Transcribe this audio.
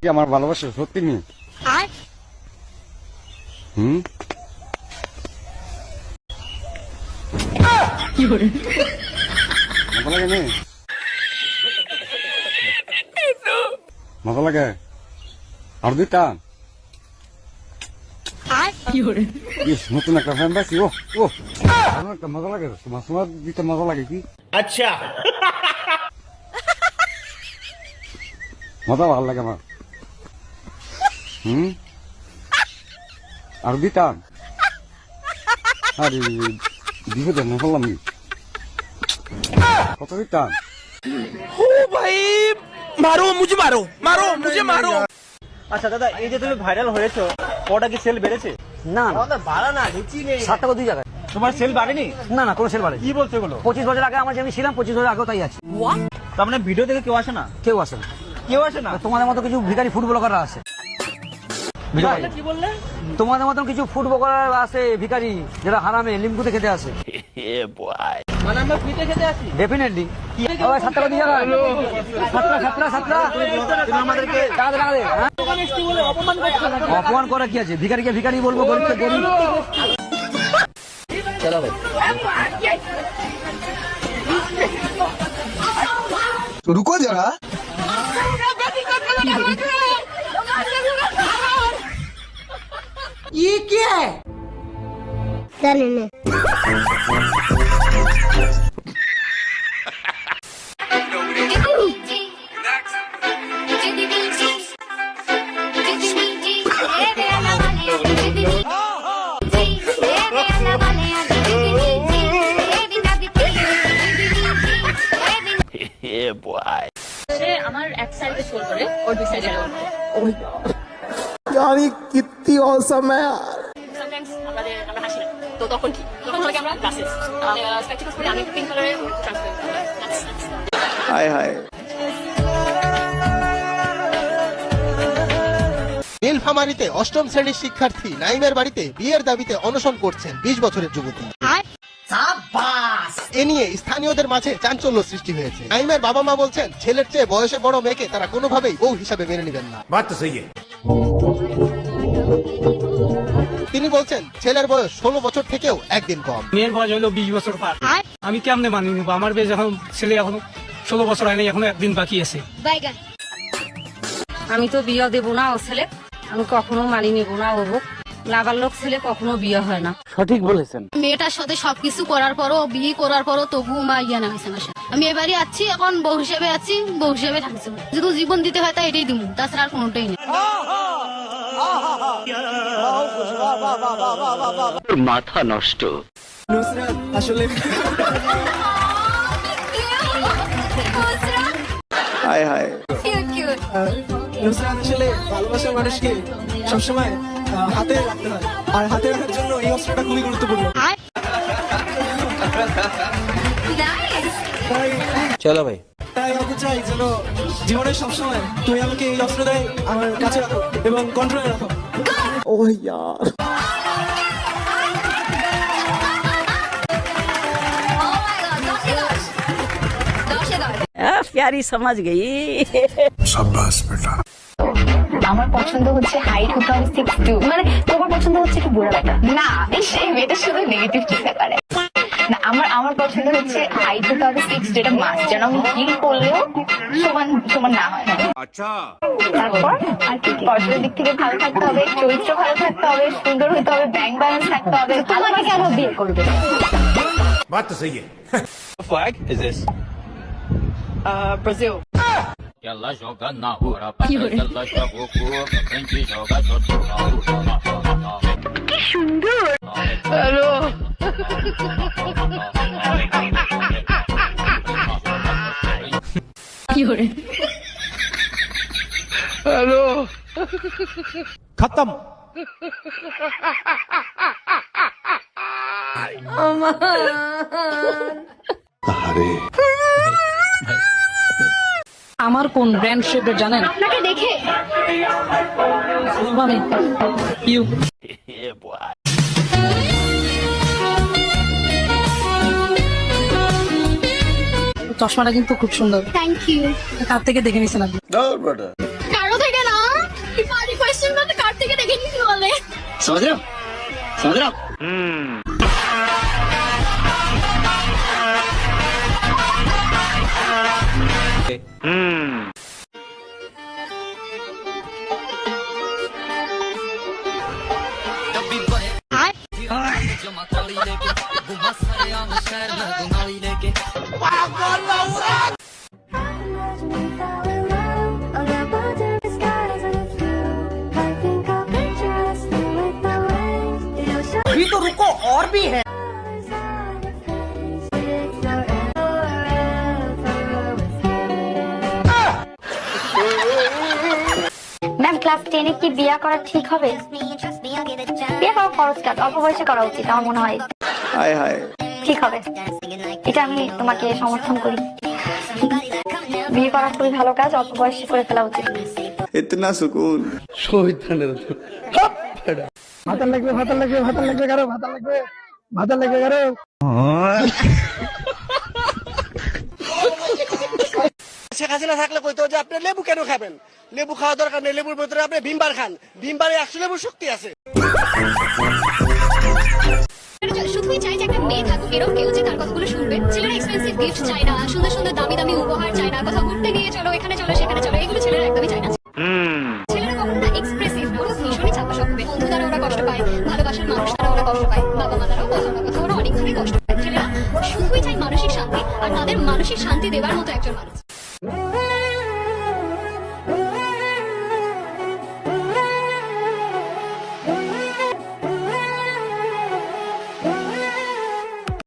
কি আমার ভালোবাসা সত্যি নেই? মজা লাগে নি? মজা লাগে আর দুইটা নতুন একটা ফ্যান পাইছি। ও ও একটা মজা লাগে তোমার তোমার দিতে মজা লাগে কি? আচ্ছা মজা ভালো লাগে আমার। আর দিতাম আরে বিপদে না বললাম কত দিতাম। ও ভাই মারো মুঝে মারো মারো মুঝে মারো। আচ্ছা দাদা, এই যে তুমি ভাইরাল হয়েছো, ওটা কি সেল বেড়েছে? না বাড়া না, নিচি নেই। 7 টাকা 2 জায়গায়। তোমার সেল বাড়েনি? না না, কোনো সেল বাড়েনি। কি বলছো এগুলো? 25 বছর আগে আমার যে আমি ছিলাম, 25 বছর আগেও তাই আছে। তার মানে ভিডিও দেখে কেউ আসে না? কেউ আসে না। কেউ আসে না? তোমাদের মতো কিছু ভিখারি ফুড ব্লগাররা আছে। কি বললে? তোমাদের মতন কিছু ফুড ব্লগার আছে ভিখারি, যারা হারামে লিম্বুতে খেতে আসে। মানে আমরা ফ্রিতে খেতে আসি? ডেফিনেটলি। 7 টাকা 2 জায়গায়। 7 টাকা। তুমি আমাদেরকে টাকা দে। হ্যাঁ? অপমান করা কি আছে? ভিখারিকে ভিখারি বলবো, গরিবকে গরিব। চলো ভাই, রুকো যারা। ये क्या है? जाने ने আমার এক সাইডে শোল করে ওর দুই সাইডে यार ये कितनी औसम है यार। সামটাইমস আমরা হাসি না, তো তখন কি তখন লাগে আমরা গ্লাসেস স্পেকটাকলস পরে আমি পিঙ্ক কালারের ট্রান্সপারেন্ট। हाय हाय। নীলফামারীতে 8ম শ্রেণীর শিক্ষার্থী নাইমের বাড়িতে বিয়ের দাবিতে অনশন করছেন 20 বছরের যুবতী। এ নিয়ে স্থানীয়দের মাঝে চাঞ্চল্য সৃষ্টি হয়েছে। নাইমের বাবা মা বলছেন ছেলের চেয়ে বয়সে বড় মেয়েকে তারা কোনোভাবেই বউ হিসাবে মেনে নেবেন না। তিনি বলছেন ছেলের বয়স 16 বছর থেকেও একদিন কম। মেয়ের বয়স হলো 20 বছর পার। আমি কেমনে মানিয়ে নেবো? আমার বেশ এখন ছেলে এখনো 16 বছর হয়নি, এখনো একদিন বাকি আছে। আমি তো বিয়ে দেবো না ও ছেলে, আমি কখনো মানি নেব না ও লাগার লোক ছেলে কখনো বিয়ে হয় না। সঠিক বলেছেন। মেয়েটার সাথে সবকিছু করার পরও বিয়ে করার পরও তবু মা ইয়া নামাইছে না। আমি এবারে আছি, এখন বউ হিসেবে আছি, বউ হিসেবে থাকছি। যদি জীবন দিতে হয় তাই এটাই দিব, তাছাড়া আর কোনোটাই নেই। মাথা নষ্ট। নুসরাত আসলে হায় হায়। নুসরাত আসলে ভালোবাসার মানুষকে সবসময় হাতে রাখতে হয়, আর হাতে রাখার জন্য এই অস্ত্রটা খুবই গুরুত্বপূর্ণ। চলো ভাই, তাই আমি চাই যেন জীবনের সবসময় তুমি আমাকে এই অস্ত্রটাই আমার কাছে রাখো এবং কন্ট্রোলে রাখো। ও ইয়ার प्यारी समझ गई। আমার পছন্দ হচ্ছে হাইট হতে হবে 6'2", মানে তোমার পছন্দ হচ্ছে একটু বুড়া বেটা না, সেই মেয়েটা শুধু নেগেটিভ চিন্তা করে না। আমার পছন্দ হচ্ছে হাইট হতে হবে 6, যেটা মাস, যেন আমি হিল করলেও সমান সমান না হয়। আচ্ছা, তারপর আর কি পড়াশোনার দিক থেকে ভালো থাকতে হবে, চরিত্র ভালো থাকতে হবে, সুন্দর হতে হবে, ব্যাংক ব্যালেন্স থাকতে হবে। তোমাকে কেন বিয়ে করবে? बात तो सही है। flag is this? Brazil. Ela joga na hora, ela joga o corpo, frente joga todo. Que সুন্দর। হ্যালো কি করে? हेलो खत्म। আমার কোন ব্র্যান্ড ফেভারিট জানেন? আপনাকে দেখে ইউ। চশমাটা কিন্তু খুব সুন্দর। Thank you. কার থেকে দেখে নিছেন আপনি? কারো থেকে না, समझ रहे हो समझ रहे हो अभी तो रुको और भी है ম্যাম ক্লাস 10 এ কি বিয়ে করা ঠিক হবে? বিয়ে করা খরচ কাজ অল্প বয়সে করা উচিত আমার মনে হয়। हाय हाय ঠিক হবে, এটা আমি তোমাকে সমর্থন করি। বিয়ে করা খুবই ভালো কাজ, অল্প বয়সে করে ফেলা উচিত। इतना सुकून ভাতা লাগবে কারো শেখ হাসিনা থাকলে কইতো যে আপনি লেবু কেন খাবেন, লেবু খাওয়া দরকার নেই, লেবুর ভিতরে আপনি ভিমবার খান, ভিমবারে 100 লেবুর শক্তি আছে। শুধুই চাই যে একটা মেয়ে থাকুক এরকম কেউ যে তার কথাগুলো শুনবে। ছেলেরা এক্সপেন্সিভ গিফট চায় না, সুন্দর সুন্দর দামি দামি উপহার চায় না, কোথাও ঘুরতে নিয়ে চলো, এখানে চলো সেখানে চলো, এগুলো ছেলেরা একদমই চায় না। ছেলেরা কখনো না এক্সপ্রেসিভ, ওরা ভীষণই চাপা স্বভাবে। বন্ধু দ্বারা ওরা কষ্ট পায়, ভালোবাসার মানুষ দ্বারা ওরা কষ্ট পায়, বাবা মা দ্বারাও কোথাও না কোথাও ওরা অনেকভাবে কষ্ট পায়। ছেলেরা শুধুই চায় মানসিক শান্তি, আর তাদের মানসিক শান্তি দেওয়ার মতো একজন মানুষ।